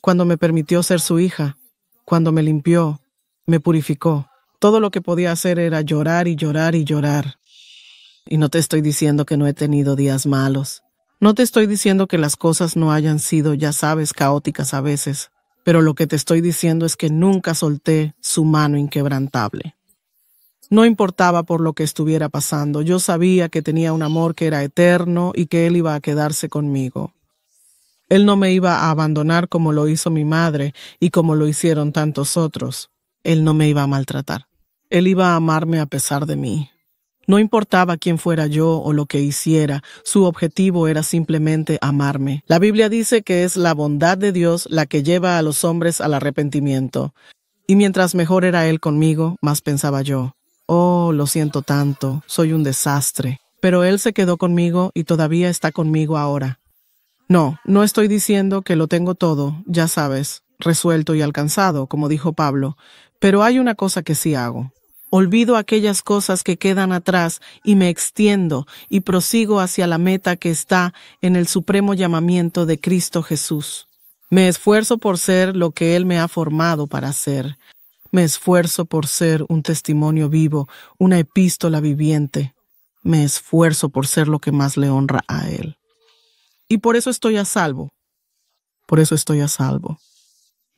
cuando me permitió ser su hija, cuando me limpió, me purificó. Todo lo que podía hacer era llorar y llorar y llorar. Y no te estoy diciendo que no he tenido días malos. No te estoy diciendo que las cosas no hayan sido, ya sabes, caóticas a veces. Pero lo que te estoy diciendo es que nunca solté su mano inquebrantable. No importaba por lo que estuviera pasando, yo sabía que tenía un amor que era eterno y que Él iba a quedarse conmigo. Él no me iba a abandonar como lo hizo mi madre y como lo hicieron tantos otros. Él no me iba a maltratar. Él iba a amarme a pesar de mí. No importaba quién fuera yo o lo que hiciera, su objetivo era simplemente amarme. La Biblia dice que es la bondad de Dios la que lleva a los hombres al arrepentimiento. Y mientras mejor era Él conmigo, más pensaba yo: oh, lo siento tanto, soy un desastre. Pero Él se quedó conmigo y todavía está conmigo ahora. No estoy diciendo que lo tengo todo, ya sabes, resuelto y alcanzado, como dijo Pablo, pero hay una cosa que sí hago. Olvido aquellas cosas que quedan atrás y me extiendo y prosigo hacia la meta que está en el supremo llamamiento de Cristo Jesús. Me esfuerzo por ser lo que Él me ha formado para ser. Me esfuerzo por ser un testimonio vivo, una epístola viviente. Me esfuerzo por ser lo que más le honra a Él. Y por eso estoy a salvo. Por eso estoy a salvo.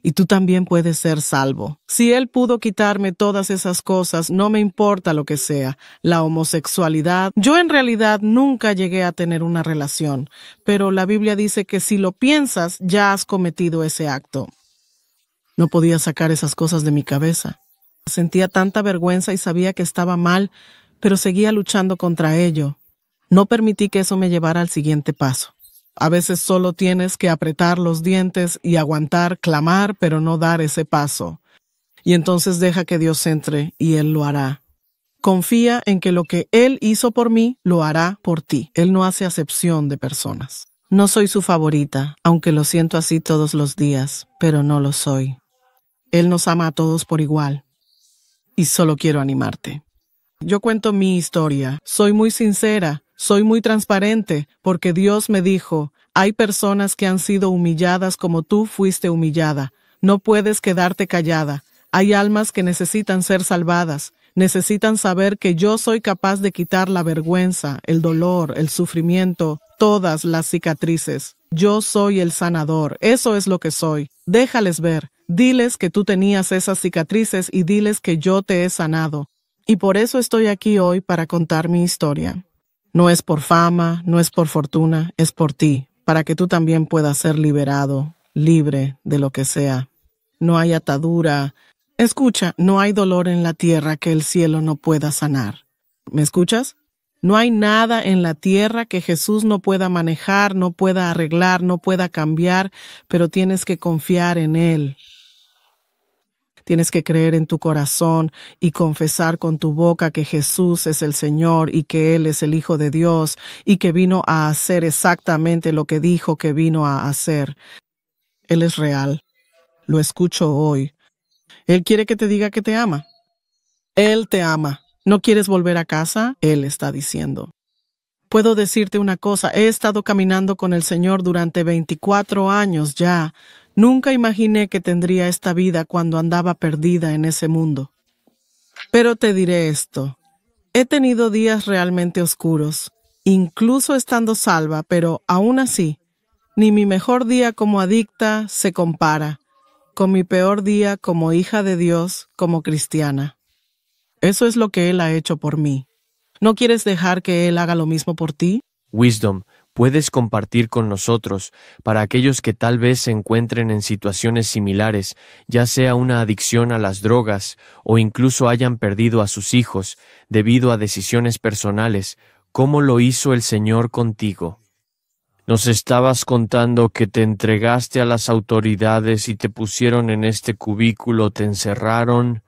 Y tú también puedes ser salvo. Si Él pudo quitarme todas esas cosas, no me importa lo que sea. La homosexualidad. Yo en realidad nunca llegué a tener una relación, pero la Biblia dice que si lo piensas, ya has cometido ese acto. No podía sacar esas cosas de mi cabeza. Sentía tanta vergüenza y sabía que estaba mal, pero seguía luchando contra ello. No permití que eso me llevara al siguiente paso. A veces solo tienes que apretar los dientes y aguantar, clamar, pero no dar ese paso. Y entonces deja que Dios entre y Él lo hará. Confía en que lo que Él hizo por mí, lo hará por ti. Él no hace acepción de personas. No soy su favorita, aunque lo siento así todos los días, pero no lo soy. Él nos ama a todos por igual. Y solo quiero animarte. Yo cuento mi historia. Soy muy sincera. Soy muy transparente, porque Dios me dijo: hay personas que han sido humilladas como tú fuiste humillada. No puedes quedarte callada. Hay almas que necesitan ser salvadas. Necesitan saber que yo soy capaz de quitar la vergüenza, el dolor, el sufrimiento, todas las cicatrices. Yo soy el sanador. Eso es lo que soy. Déjales ver. Diles que tú tenías esas cicatrices y diles que yo te he sanado. Y por eso estoy aquí hoy para contar mi historia. No es por fama, no es por fortuna, es por ti, para que tú también puedas ser liberado, libre de lo que sea. No hay atadura. Escucha, no hay dolor en la tierra que el cielo no pueda sanar. ¿Me escuchas? No hay nada en la tierra que Jesús no pueda manejar, no pueda arreglar, no pueda cambiar, pero tienes que confiar en Él. Tienes que creer en tu corazón y confesar con tu boca que Jesús es el Señor y que Él es el Hijo de Dios y que vino a hacer exactamente lo que dijo que vino a hacer. Él es real. Lo escucho hoy. Él quiere que te diga que te ama. Él te ama. ¿No quieres volver a casa? Él está diciendo. Puedo decirte una cosa, he estado caminando con el Señor durante 24 años ya. Nunca imaginé que tendría esta vida cuando andaba perdida en ese mundo. Pero te diré esto, he tenido días realmente oscuros, incluso estando salva, pero aún así, ni mi mejor día como adicta se compara con mi peor día como hija de Dios, como cristiana. Eso es lo que Él ha hecho por mí. ¿No quieres dejar que Él haga lo mismo por ti? Wisdom, puedes compartir con nosotros para aquellos que tal vez se encuentren en situaciones similares, ya sea una adicción a las drogas o incluso hayan perdido a sus hijos debido a decisiones personales. ¿Cómo lo hizo el Señor contigo? Nos estabas contando que te entregaste a las autoridades y te pusieron en este cubículo, te encerraron.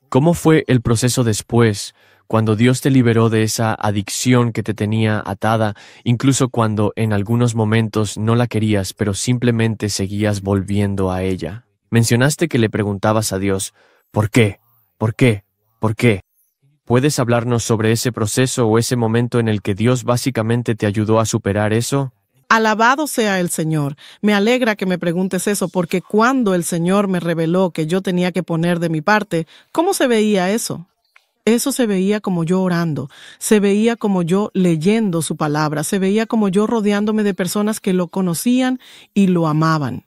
¿Cómo fue el proceso después, cuando Dios te liberó de esa adicción que te tenía atada, incluso cuando en algunos momentos no la querías, pero simplemente seguías volviendo a ella? Mencionaste que le preguntabas a Dios, ¿por qué? ¿Por qué? ¿Por qué? ¿Puedes hablarnos sobre ese proceso o ese momento en el que Dios básicamente te ayudó a superar eso? Alabado sea el Señor. Me alegra que me preguntes eso, porque cuando el Señor me reveló que yo tenía que poner de mi parte, ¿cómo se veía eso? Eso se veía como yo orando, se veía como yo leyendo su palabra, se veía como yo rodeándome de personas que lo conocían y lo amaban.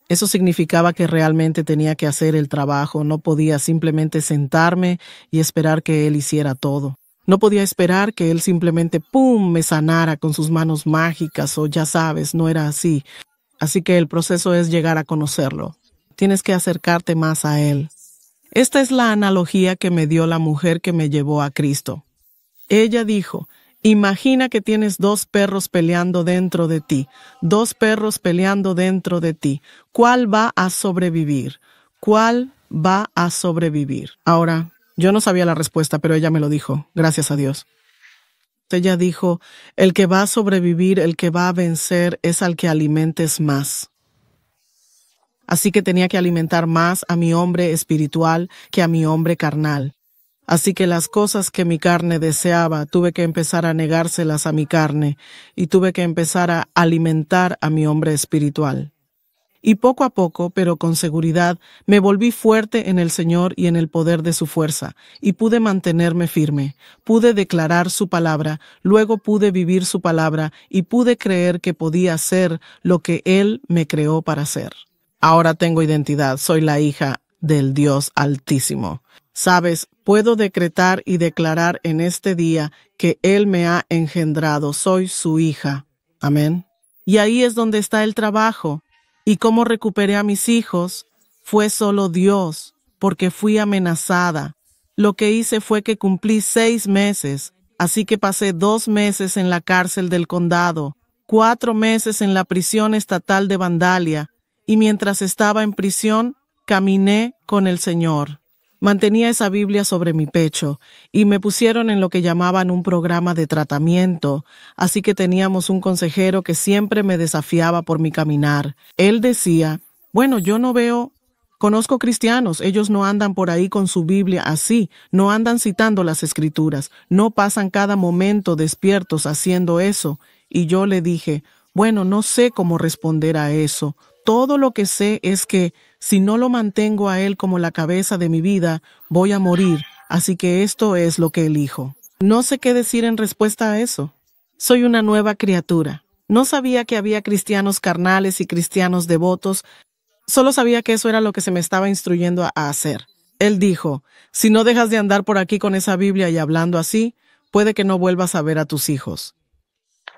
Eso significaba que realmente tenía que hacer el trabajo, no podía simplemente sentarme y esperar que Él hiciera todo. No podía esperar que Él simplemente, ¡pum!, me sanara con sus manos mágicas o ya sabes, no era así. Así que el proceso es llegar a conocerlo. Tienes que acercarte más a Él. Esta es la analogía que me dio la mujer que me llevó a Cristo. Ella dijo, imagina que tienes 2 perros peleando dentro de ti, 2 perros peleando dentro de ti. ¿Cuál va a sobrevivir? ¿Cuál va a sobrevivir? Ahora, yo no sabía la respuesta, pero ella me lo dijo, gracias a Dios. Ella dijo, el que va a sobrevivir, el que va a vencer, es al que alimentes más. Así que tenía que alimentar más a mi hombre espiritual que a mi hombre carnal. Así que las cosas que mi carne deseaba, tuve que empezar a negárselas a mi carne y tuve que empezar a alimentar a mi hombre espiritual. Y poco a poco, pero con seguridad, me volví fuerte en el Señor y en el poder de su fuerza, y pude mantenerme firme, pude declarar su palabra, luego pude vivir su palabra y pude creer que podía hacer lo que Él me creó para hacer. Ahora tengo identidad, soy la hija del Dios Altísimo. Sabes, puedo decretar y declarar en este día que Él me ha engendrado, soy su hija. Amén. Y ahí es donde está el trabajo. Y cómo recuperé a mis hijos fue solo Dios, porque fui amenazada. Lo que hice fue que cumplí 6 meses, así que pasé 2 meses en la cárcel del condado, 4 meses en la prisión estatal de Vandalia, y mientras estaba en prisión, caminé con el Señor. Mantenía esa Biblia sobre mi pecho y me pusieron en lo que llamaban un programa de tratamiento, así que teníamos un consejero que siempre me desafiaba por mi caminar. Él decía, bueno, conozco cristianos, ellos no andan por ahí con su Biblia así, no andan citando las Escrituras, no pasan cada momento despiertos haciendo eso. Y yo le dije, bueno, no sé cómo responder a eso. Todo lo que sé es que si no lo mantengo a Él como la cabeza de mi vida, voy a morir, así que esto es lo que elijo. No sé qué decir en respuesta a eso. Soy una nueva criatura. No sabía que había cristianos carnales y cristianos devotos, solo sabía que eso era lo que se me estaba instruyendo a hacer. Él dijo, si no dejas de andar por aquí con esa Biblia y hablando así, puede que no vuelvas a ver a tus hijos.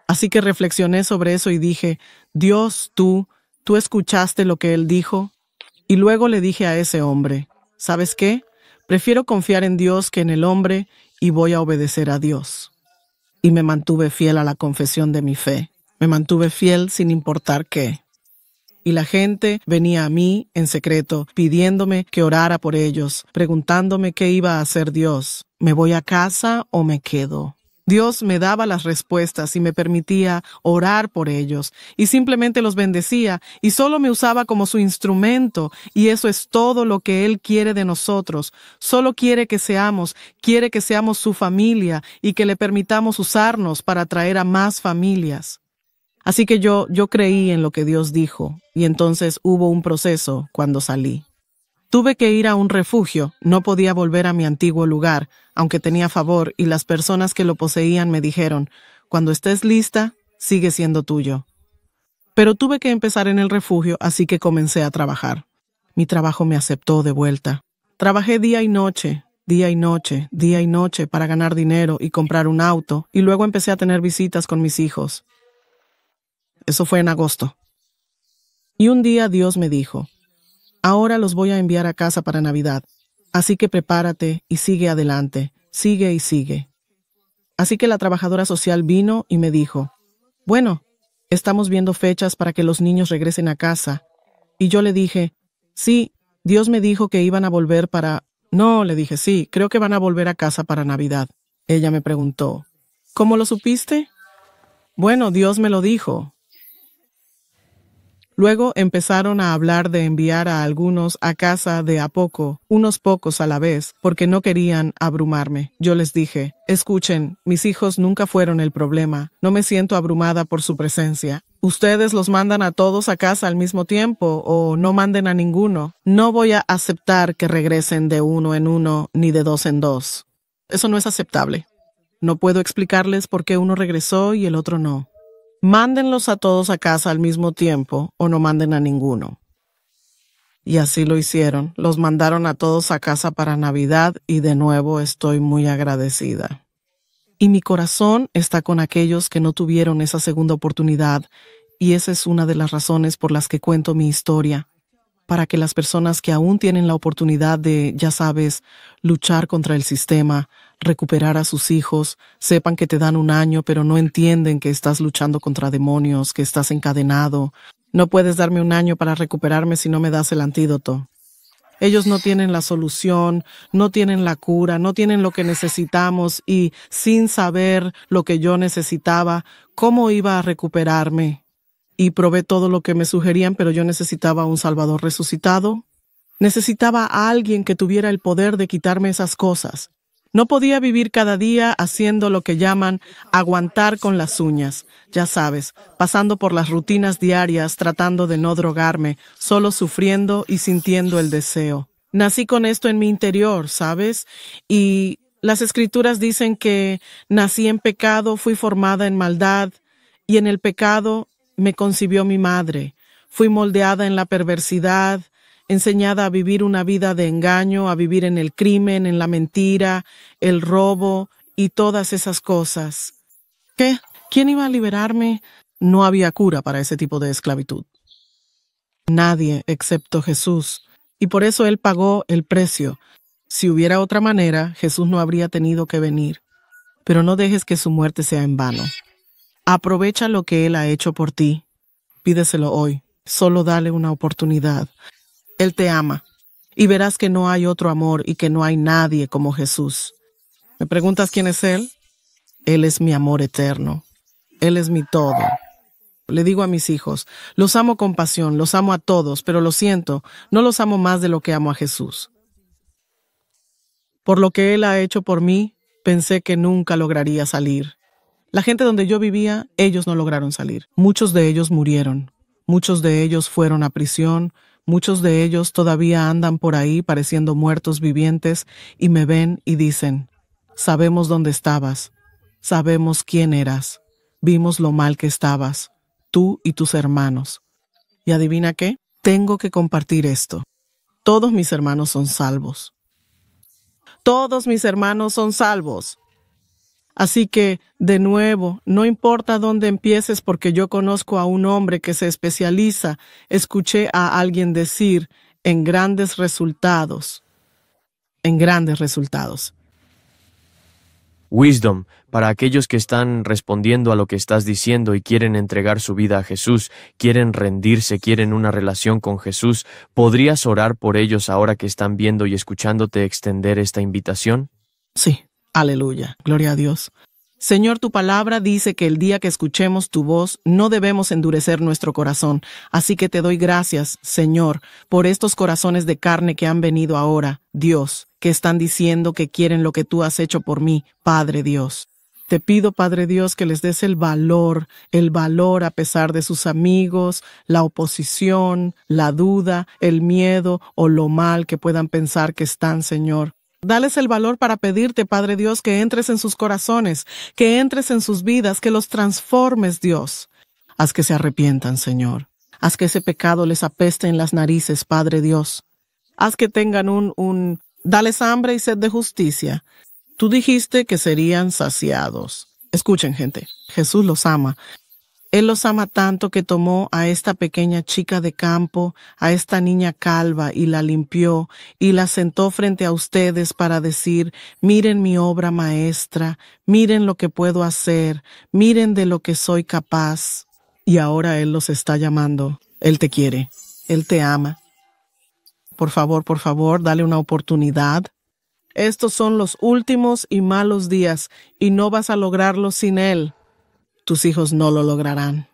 Así que reflexioné sobre eso y dije, Dios, ¿tú escuchaste lo que Él dijo? Y luego le dije a ese hombre, ¿sabes qué? Prefiero confiar en Dios que en el hombre y voy a obedecer a Dios. Y me mantuve fiel a la confesión de mi fe. Me mantuve fiel sin importar qué. Y la gente venía a mí en secreto, pidiéndome que orara por ellos, preguntándome qué iba a hacer Dios. ¿Me voy a casa o me quedo? Dios me daba las respuestas y me permitía orar por ellos, y simplemente los bendecía, y solo me usaba como su instrumento, y eso es todo lo que Él quiere de nosotros. Solo quiere que seamos su familia, y que le permitamos usarnos para atraer a más familias. Así que yo creí en lo que Dios dijo, y entonces hubo un proceso cuando salí. Tuve que ir a un refugio, no podía volver a mi antiguo lugar, aunque tenía favor, y las personas que lo poseían me dijeron, cuando estés lista, sigue siendo tuyo. Pero tuve que empezar en el refugio, así que comencé a trabajar. Mi trabajo me aceptó de vuelta. Trabajé día y noche para ganar dinero y comprar un auto, y luego empecé a tener visitas con mis hijos. Eso fue en agosto. Y un día Dios me dijo, ahora los voy a enviar a casa para Navidad, así que prepárate y sigue adelante, sigue y sigue. Así que la trabajadora social vino y me dijo, bueno, estamos viendo fechas para que los niños regresen a casa. Y yo le dije, sí, Dios me dijo que iban a volver para... No, le dije, sí, creo que van a volver a casa para Navidad. Ella me preguntó, ¿cómo lo supiste? Bueno, Dios me lo dijo. Luego empezaron a hablar de enviar a algunos a casa de a poco, unos pocos a la vez, porque no querían abrumarme. Yo les dije, escuchen, mis hijos nunca fueron el problema. No me siento abrumada por su presencia. ¿Ustedes los mandan a todos a casa al mismo tiempo o no manden a ninguno? No voy a aceptar que regresen de uno en uno ni de dos en dos. Eso no es aceptable. No puedo explicarles por qué uno regresó y el otro no. Mándenlos a todos a casa al mismo tiempo o no manden a ninguno. Y así lo hicieron. Los mandaron a todos a casa para Navidad y de nuevo estoy muy agradecida. Y mi corazón está con aquellos que no tuvieron esa segunda oportunidad, y esa es una de las razones por las que cuento mi historia, para que las personas que aún tienen la oportunidad de, ya sabes, luchar contra el sistema, recuperar a sus hijos, sepan que te dan un año, pero no entienden que estás luchando contra demonios, que estás encadenado. No puedes darme un año para recuperarme si no me das el antídoto. Ellos no tienen la solución, no tienen la cura, no tienen lo que necesitamos y, sin saber lo que yo necesitaba, ¿cómo iba a recuperarme? Y probé todo lo que me sugerían, pero yo necesitaba un Salvador resucitado. Necesitaba a alguien que tuviera el poder de quitarme esas cosas. No podía vivir cada día haciendo lo que llaman aguantar con las uñas. Ya sabes, pasando por las rutinas diarias, tratando de no drogarme, solo sufriendo y sintiendo el deseo. Nací con esto en mi interior, ¿sabes? Y las Escrituras dicen que nací en pecado, fui formada en maldad, y en el pecado me concibió mi madre. Fui moldeada en la perversidad, enseñada a vivir una vida de engaño, a vivir en el crimen, en la mentira, el robo y todas esas cosas. ¿Qué? ¿Quién iba a liberarme? No había cura para ese tipo de esclavitud. Nadie excepto Jesús. Y por eso Él pagó el precio. Si hubiera otra manera, Jesús no habría tenido que venir. Pero no dejes que su muerte sea en vano. Aprovecha lo que Él ha hecho por ti. Pídeselo hoy. Solo dale una oportunidad. Él te ama, y verás que no hay otro amor y que no hay nadie como Jesús. ¿Me preguntas quién es Él? Él es mi amor eterno. Él es mi todo. Le digo a mis hijos, los amo con pasión, los amo a todos, pero lo siento, no los amo más de lo que amo a Jesús. Por lo que Él ha hecho por mí, pensé que nunca lograría salir. La gente donde yo vivía, ellos no lograron salir. Muchos de ellos murieron. Muchos de ellos fueron a prisión. Muchos de ellos todavía andan por ahí pareciendo muertos vivientes y me ven y dicen, sabemos dónde estabas, sabemos quién eras, vimos lo mal que estabas, tú y tus hermanos. ¿Y adivina qué? Tengo que compartir esto. Todos mis hermanos son salvos. Todos mis hermanos son salvos. Así que, de nuevo, no importa dónde empieces porque yo conozco a un hombre que se especializa, escuché a alguien decir, en grandes resultados. En grandes resultados. Wisdom, para aquellos que están respondiendo a lo que estás diciendo y quieren entregar su vida a Jesús, quieren rendirse, quieren una relación con Jesús, ¿podrías orar por ellos ahora que están viendo y escuchándote extender esta invitación? Sí, aleluya, gloria a Dios. Señor, tu palabra dice que el día que escuchemos tu voz no debemos endurecer nuestro corazón. Así que te doy gracias, Señor, por estos corazones de carne que han venido ahora, Dios, que están diciendo que quieren lo que tú has hecho por mí, Padre Dios. Te pido, Padre Dios, que les des el valor a pesar de sus amigos, la oposición, la duda, el miedo o lo mal que puedan pensar que están, Señor. Dales el valor para pedirte, Padre Dios, que entres en sus corazones, que entres en sus vidas, que los transformes, Dios. Haz que se arrepientan, Señor. Haz que ese pecado les apeste en las narices, Padre Dios. Haz que tengan dales hambre y sed de justicia. Tú dijiste que serían saciados. Escuchen, gente, Jesús los ama. Él los ama tanto que tomó a esta pequeña chica de campo, a esta niña calva, y la limpió, y la sentó frente a ustedes para decir, miren mi obra maestra, miren lo que puedo hacer, miren de lo que soy capaz. Y ahora Él los está llamando. Él te quiere, Él te ama. Por favor, dale una oportunidad. Estos son los últimos y malos días, y no vas a lograrlo sin Él. Tus hijos no lo lograrán.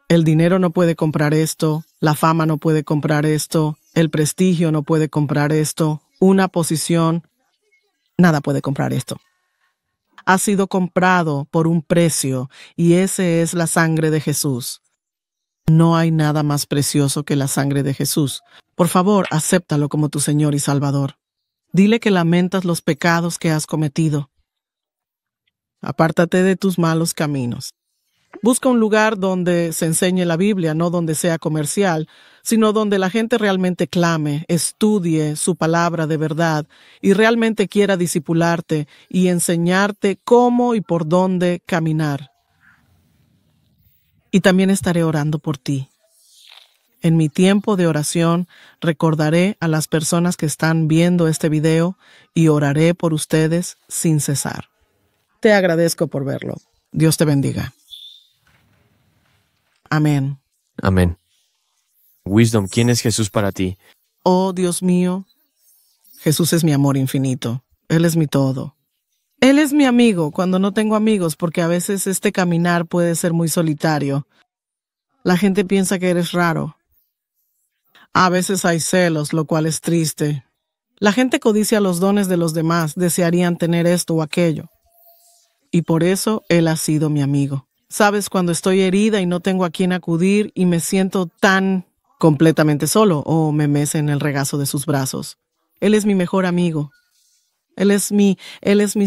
El dinero no puede comprar esto, la fama no puede comprar esto, el prestigio no puede comprar esto, una posición, nada puede comprar esto. Ha sido comprado por un precio y ese es la sangre de Jesús. No hay nada más precioso que la sangre de Jesús. Por favor, acéptalo como tu Señor y Salvador. Dile que lamentas los pecados que has cometido. Apártate de tus malos caminos. Busca un lugar donde se enseñe la Biblia, no donde sea comercial, sino donde la gente realmente clame, estudie su palabra de verdad y realmente quiera discipularte y enseñarte cómo y por dónde caminar. Y también estaré orando por ti. En mi tiempo de oración recordaré a las personas que están viendo este video y oraré por ustedes sin cesar. Te agradezco por verlo. Dios te bendiga. Amén. Amén. Wisdom, ¿quién es Jesús para ti? Oh, Dios mío, Jesús es mi amor infinito. Él es mi todo. Él es mi amigo cuando no tengo amigos, porque a veces este caminar puede ser muy solitario. La gente piensa que eres raro. A veces hay celos, lo cual es triste. La gente codicia los dones de los demás, desearían tener esto o aquello. Y por eso Él ha sido mi amigo. Sabes, cuando estoy herida y no tengo a quién acudir y me siento tan completamente solo, o me mece en el regazo de sus brazos. Él es mi mejor amigo. Él es mi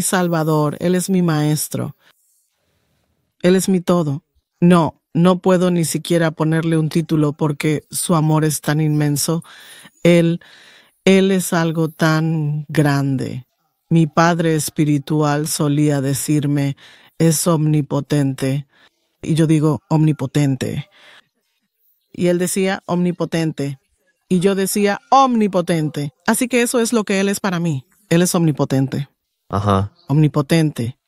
Salvador. Él es mi Maestro. Él es mi todo. No puedo ni siquiera ponerle un título porque su amor es tan inmenso. Él es algo tan grande. Mi padre espiritual solía decirme, es omnipotente. Y yo digo, omnipotente. Y él decía, omnipotente. Y yo decía, omnipotente. Así que eso es lo que Él es para mí. Él es omnipotente. Ajá. Omnipotente.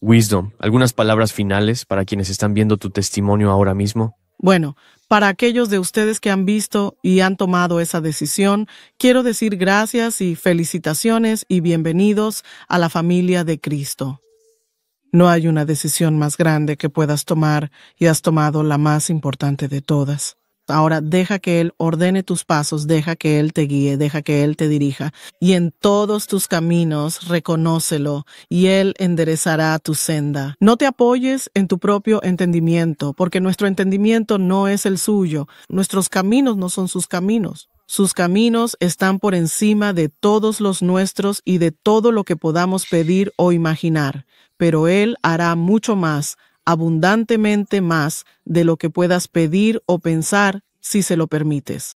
Wisdom, ¿algunas palabras finales para quienes están viendo tu testimonio ahora mismo? Bueno, para aquellos de ustedes que han visto y han tomado esa decisión, quiero decir gracias y felicitaciones y bienvenidos a la familia de Cristo. No hay una decisión más grande que puedas tomar y has tomado la más importante de todas. Ahora deja que Él ordene tus pasos, deja que Él te guíe, deja que Él te dirija. Y en todos tus caminos reconócelo y Él enderezará tu senda. No te apoyes en tu propio entendimiento, porque nuestro entendimiento no es el suyo. Nuestros caminos no son sus caminos. Sus caminos están por encima de todos los nuestros y de todo lo que podamos pedir o imaginar. Pero Él hará mucho más, abundantemente más de lo que puedas pedir o pensar si se lo permites.